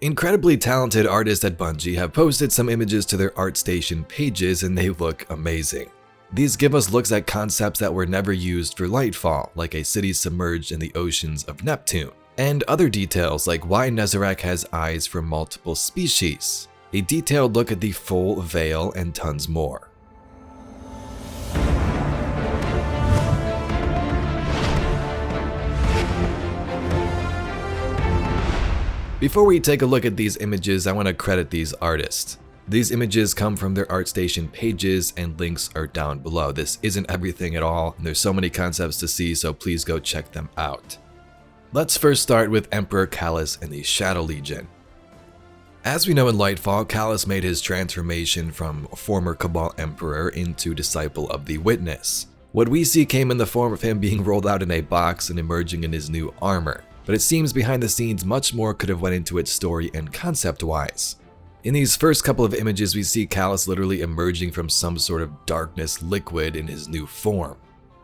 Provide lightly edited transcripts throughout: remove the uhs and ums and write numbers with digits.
Incredibly talented artists at Bungie have posted some images to their Artstation pages and they look amazing. These give us looks at concepts that were never used for Lightfall, like a city submerged in the oceans of Neptune, and other details like why Nezarec has eyes for multiple species, a detailed look at the full veil, and tons more. Before we take a look at these images, I want to credit these artists. These images come from their Artstation pages and links are down below. This isn't everything at all, and there's so many concepts to see, so please go check them out. Let's first start with Emperor Callus and the Shadow Legion. As we know in Lightfall, Callus made his transformation from former Cabal Emperor into Disciple of the Witness. What we see came in the form of him being rolled out in a box and emerging in his new armor. But it seems behind the scenes much more could have went into its story and concept-wise. In these first couple of images, we see Callus literally emerging from some sort of darkness liquid in his new form.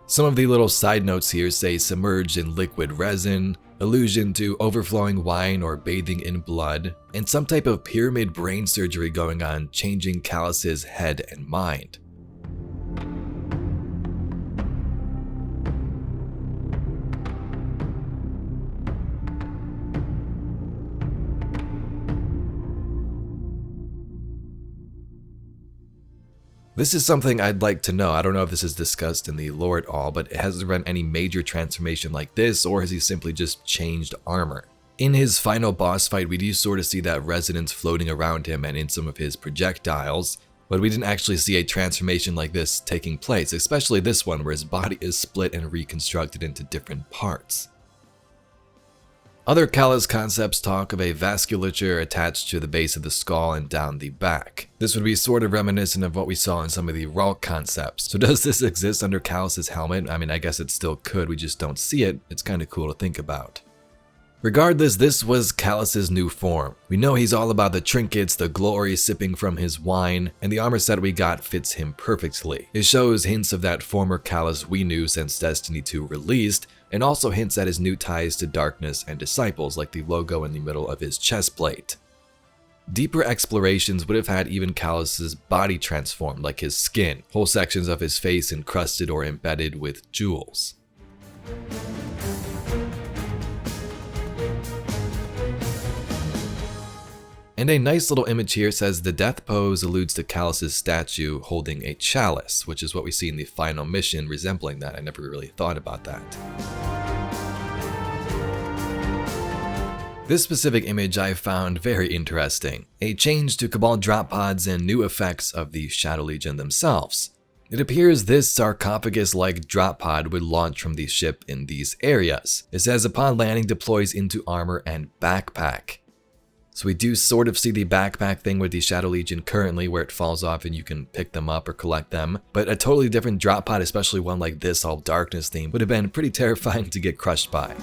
Some of the little side notes here say submerged in liquid resin, allusion to overflowing wine or bathing in blood, and some type of pyramid brain surgery going on, changing Callus's head and mind. This is something I'd like to know. I don't know if this is discussed in the lore at all, but has there been any major transformation like this, or has he simply just changed armor? In his final boss fight, we do sort of see that resonance floating around him and in some of his projectiles, but we didn't actually see a transformation like this taking place, especially this one where his body is split and reconstructed into different parts. Other Callus concepts talk of a vasculature attached to the base of the skull and down the back. This would be sort of reminiscent of what we saw in some of the Ralk concepts. So does this exist under Callus's helmet? I mean, I guess it still could, we just don't see it. It's kind of cool to think about. Regardless, this was Callus's new form. We know he's all about the trinkets, the glory sipping from his wine, and the armor set we got fits him perfectly. It shows hints of that former Callus we knew since Destiny 2 released, and also hints at his new ties to darkness and disciples, like the logo in the middle of his chest plate. Deeper explorations would have had even Callus's body transformed, like his skin, whole sections of his face encrusted or embedded with jewels. And a nice little image here says the death pose alludes to Callus's statue holding a chalice, which is what we see in the final mission resembling that. I never really thought about that. This specific image I found very interesting. A change to Cabal drop pods and new effects of the Shadow Legion themselves. It appears this sarcophagus-like drop pod would launch from the ship in these areas. It says upon landing deploys into armor and backpack. So we do sort of see the backpack thing with the Shadow Legion currently, where it falls off and you can pick them up or collect them. But a totally different drop pod, especially one like this, all darkness themed, would have been pretty terrifying to get crushed by.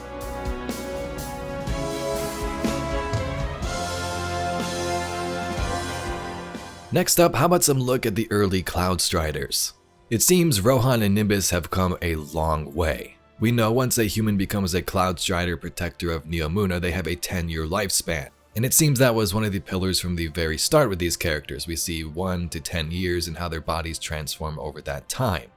Next up, how about some look at the early Cloud Striders? It seems Rohan and Nimbus have come a long way. We know once a human becomes a Cloud Strider protector of Neomuna, they have a 10-year lifespan. And it seems that was one of the pillars from the very start with these characters. We see 1 to 10 years and how their bodies transform over that time.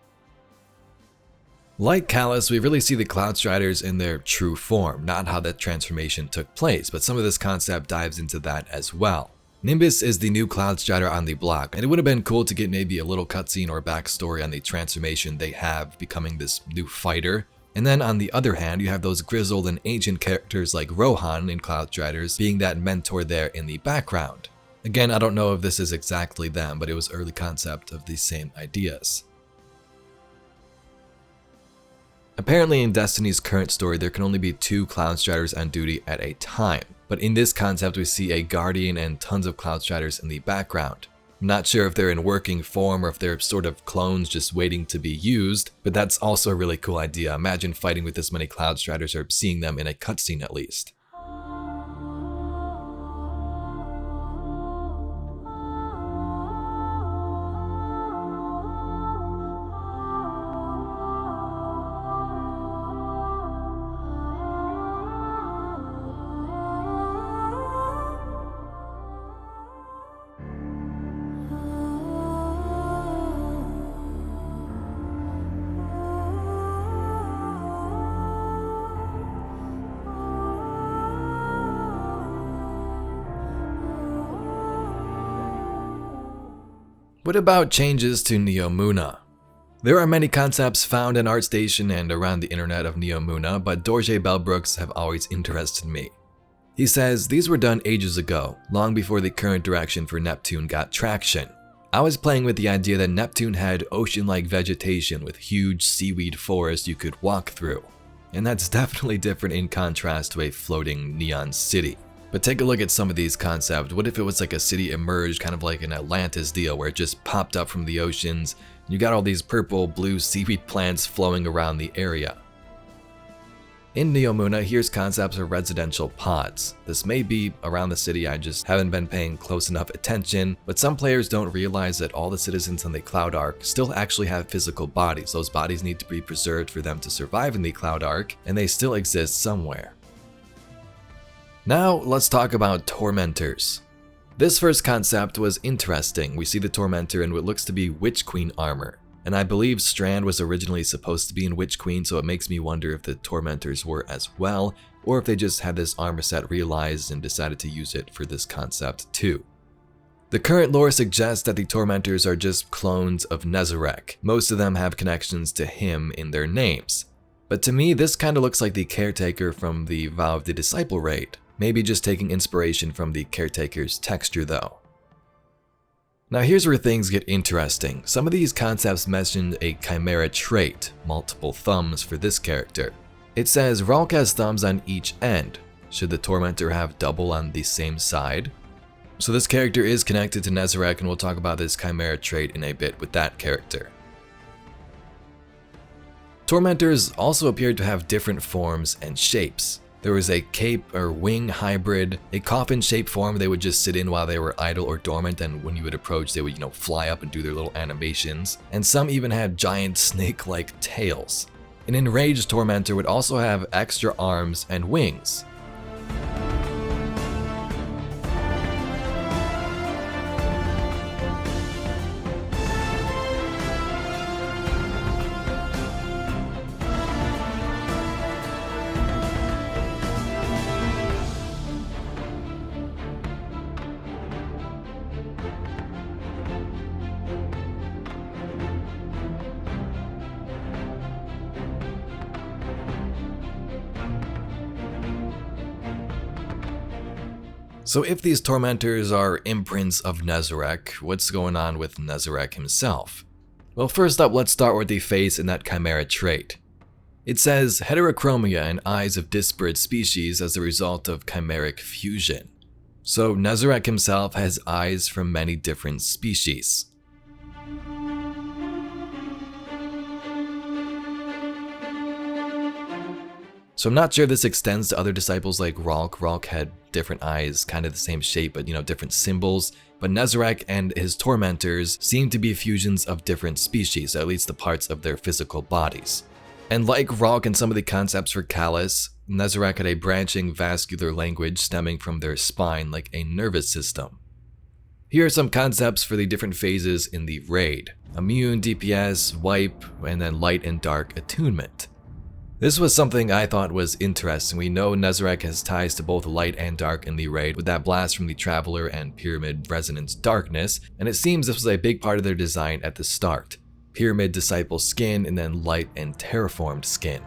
Like Callus, we really see the Cloud Striders in their true form, not how that transformation took place, but some of this concept dives into that as well. Nimbus is the new Cloud Strider on the block, and it would have been cool to get maybe a little cutscene or backstory on the transformation they have becoming this new fighter. And then on the other hand, you have those grizzled and ancient characters like Rohan in Cloud Striders being that mentor there in the background. Again, I don't know if this is exactly them, but it was early concept of these same ideas. Apparently in Destiny's current story, there can only be 2 Cloud Striders on duty at a time. But in this concept, we see a Guardian and tons of Cloud Striders in the background. I'm not sure if they're in working form or if they're sort of clones just waiting to be used, but that's also a really cool idea. Imagine fighting with this many Cloud Striders or seeing them in a cutscene at least. What about changes to Neomuna? There are many concepts found in Artstation and around the internet of Neomuna, but Dorje Bellbrooks have always interested me. He says, these were done ages ago, long before the current direction for Neptune got traction. I was playing with the idea that Neptune had ocean-like vegetation with huge seaweed forests you could walk through. And that's definitely different in contrast to a floating neon city. But take a look at some of these concepts. What if it was like a city emerged, kind of like an Atlantis deal where it just popped up from the oceans? You got all these purple, blue seaweed plants flowing around the area. In Neomuna, here's concepts of residential pods. This may be around the city, I just haven't been paying close enough attention, but some players don't realize that all the citizens in the Cloud Ark still actually have physical bodies. Those bodies need to be preserved for them to survive in the Cloud Ark, and they still exist somewhere. Now, let's talk about Tormentors. This first concept was interesting. We see the Tormentor in what looks to be Witch Queen armor. And I believe Strand was originally supposed to be in Witch Queen, so it makes me wonder if the Tormentors were as well, or if they just had this armor set realized and decided to use it for this concept too. The current lore suggests that the Tormentors are just clones of Nezarec. Most of them have connections to him in their names. But to me, this kinda looks like the Caretaker from the Vow of the Disciple raid. Maybe just taking inspiration from the Caretaker's texture though. Now here's where things get interesting. Some of these concepts mention a chimera trait, multiple thumbs for this character. It says Ralk has thumbs on each end. Should the Tormentor have double on the same side? So this character is connected to Nezarec, and we'll talk about this chimera trait in a bit with that character. Tormentors also appeared to have different forms and shapes. There was a cape or wing hybrid, a coffin-shaped form they would just sit in while they were idle or dormant, and when you would approach they would, fly up and do their little animations. And some even had giant snake-like tails. An enraged Tormentor would also have extra arms and wings. So if these Tormentors are imprints of Nezarec, what's going on with Nezarec himself? Well, first up, let's start with the face and that chimera trait. It says heterochromia and eyes of disparate species as a result of chimeric fusion. So Nezarec himself has eyes from many different species. So I'm not sure this extends to other disciples like Ralk. Ralk had different eyes, kind of the same shape, but different symbols. But Nezarec and his Tormentors seem to be fusions of different species, at least the parts of their physical bodies. And like Ralk and some of the concepts for Callus, Nezarec had a branching vascular language stemming from their spine like a nervous system. Here are some concepts for the different phases in the raid: immune, DPS, wipe, and then light and dark attunement. This was something I thought was interesting. We know Nezarec has ties to both light and dark in the raid, with that blast from the Traveler and Pyramid Resonance Darkness, and it seems this was a big part of their design at the start. Pyramid Disciple skin, and then light and terraformed skin.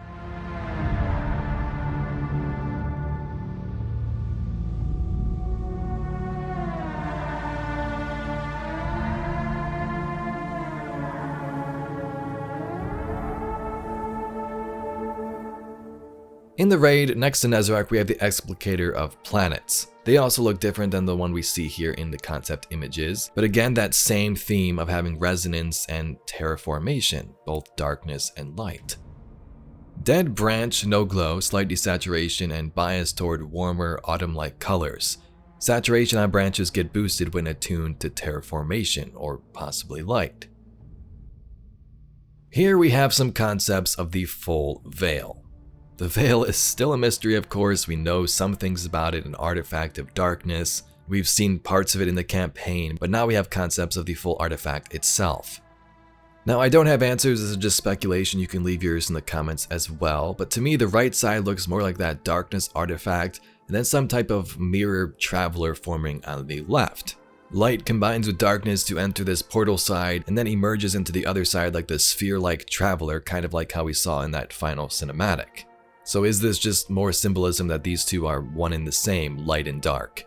In the raid, next to Nezarec, we have the Explicator of Planets. They also look different than the one we see here in the concept images, but again, that same theme of having resonance and terraformation, both darkness and light. Dead branch, no glow, slight desaturation, and bias toward warmer, autumn-like colors. Saturation on branches get boosted when attuned to terraformation, or possibly light. Here we have some concepts of the full veil. The veil is still a mystery, of course. We know some things about it, an artifact of darkness. We've seen parts of it in the campaign, but now we have concepts of the full artifact itself. Now, I don't have answers, this is just speculation. You can leave yours in the comments as well, but to me, the right side looks more like that darkness artifact, and then some type of mirror traveler forming on the left. Light combines with darkness to enter this portal side and then emerges into the other side like the sphere-like traveler, kind of like how we saw in that final cinematic. So is this just more symbolism that these two are one and the same, light and dark?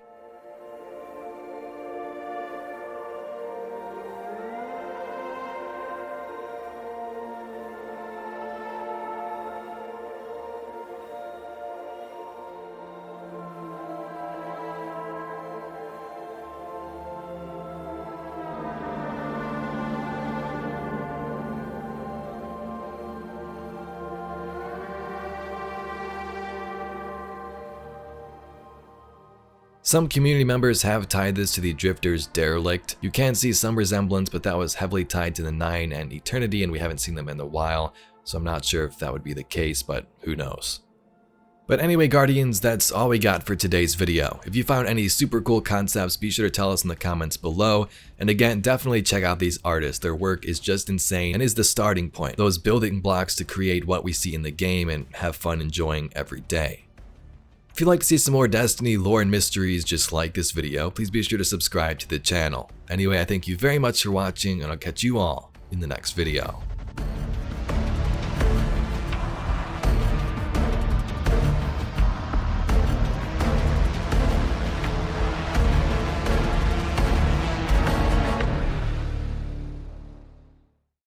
Some community members have tied this to the Drifter's derelict. You can see some resemblance, but that was heavily tied to the Nine and Eternity, and we haven't seen them in a while, so I'm not sure if that would be the case, but who knows. But anyway, Guardians, that's all we got for today's video. If you found any super cool concepts, be sure to tell us in the comments below. And again, definitely check out these artists. Their work is just insane and is the starting point, those building blocks to create what we see in the game and have fun enjoying every day. If you'd like to see some more Destiny lore and mysteries just like this video, please be sure to subscribe to the channel. Anyway, I thank you very much for watching, and I'll catch you all in the next video.